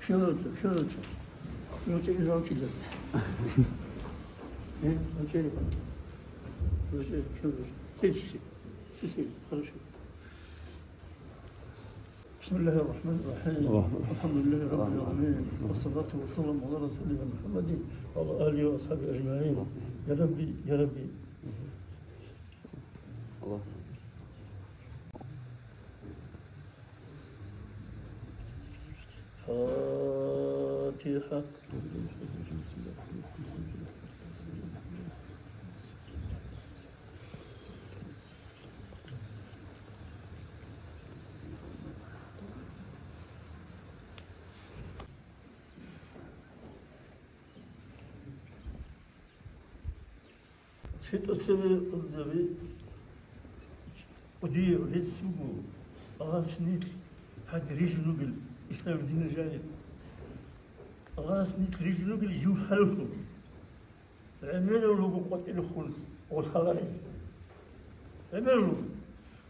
Kyoto. Kyoto is not Kyoto. Kyoto. بسم الله الرحمن الرحيم الحمد لله رب العالمين والصلاة والسلام على رسولنا محمد وعلى آله وأصحابه أجمعين يا ربي الله فاتحة Situazione odzewy ودي لسه الله سنيت هاد ريجنو بالإسلام الدين الجاهل الله سنيت ريجنو بالجوف حلفهم عملوا له قوة الخلق والخلائق عملوا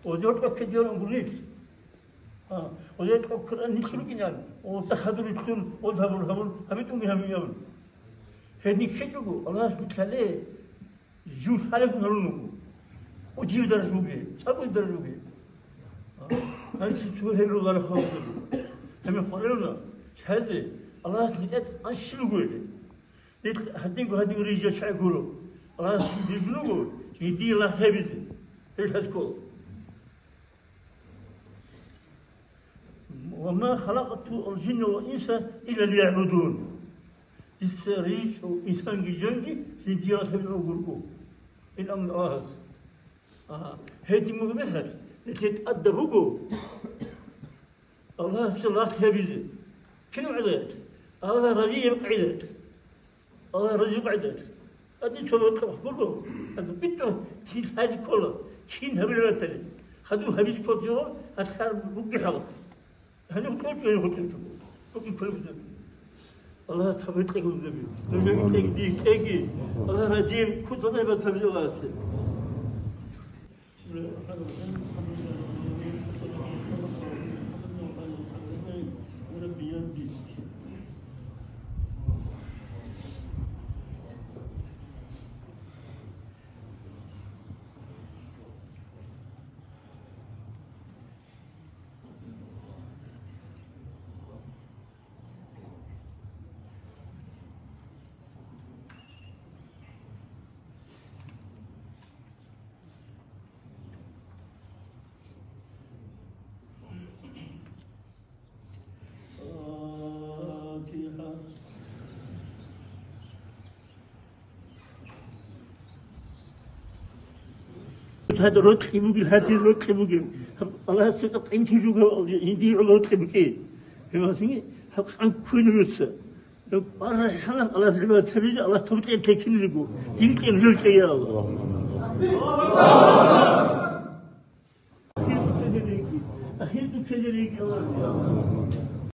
وديوت أكد يوم قليل وديوت أكد أن يخلقين يعني وتخذوا التون وذهبوا الهمون هبتوا بهم يوم هذه كتبوا الله سنيت عليه جوف حلفهم هلونكم وجيب درجوا به أقول درجوا به أنت توهل الله لخوفه هم يقولون هذا الله سنيت أنشلو قولي هدينكو رجال شعب قولوا الله سنيت يجنوكو يدي الله خبيزي إيش هتقول وما خلقت الجن والإنس إلا ليعبدون السريج إنسان جنجي يدي الله خبيزي وقولكو إن أمن آهز هذه مثل لتتأدبوا الله سلاك هبيزي كنو عدد الله رضي يبقى عدد الله رضي يبقى عدد أدي تلو كله هذا بيتو كين هذه كله كين هبل مثلي خدوا هبيز كله أتخار بقي حلق هني كل شيء يقولون بقي كل بدم الله تبارك لكم زمين لما يقول ديك الله رضي كل ضمن بتفرج الله سي هذا روت خيبوك هذا روت خيبوك الله سيقط أنت جوك يدي على روت خيبوك فما سيني حق عن كل روتسا لو أنا حنا الله سبحانه وتعالى الله تبارك تكين لجو تلك الجوك يا الله أخير بفجرك الله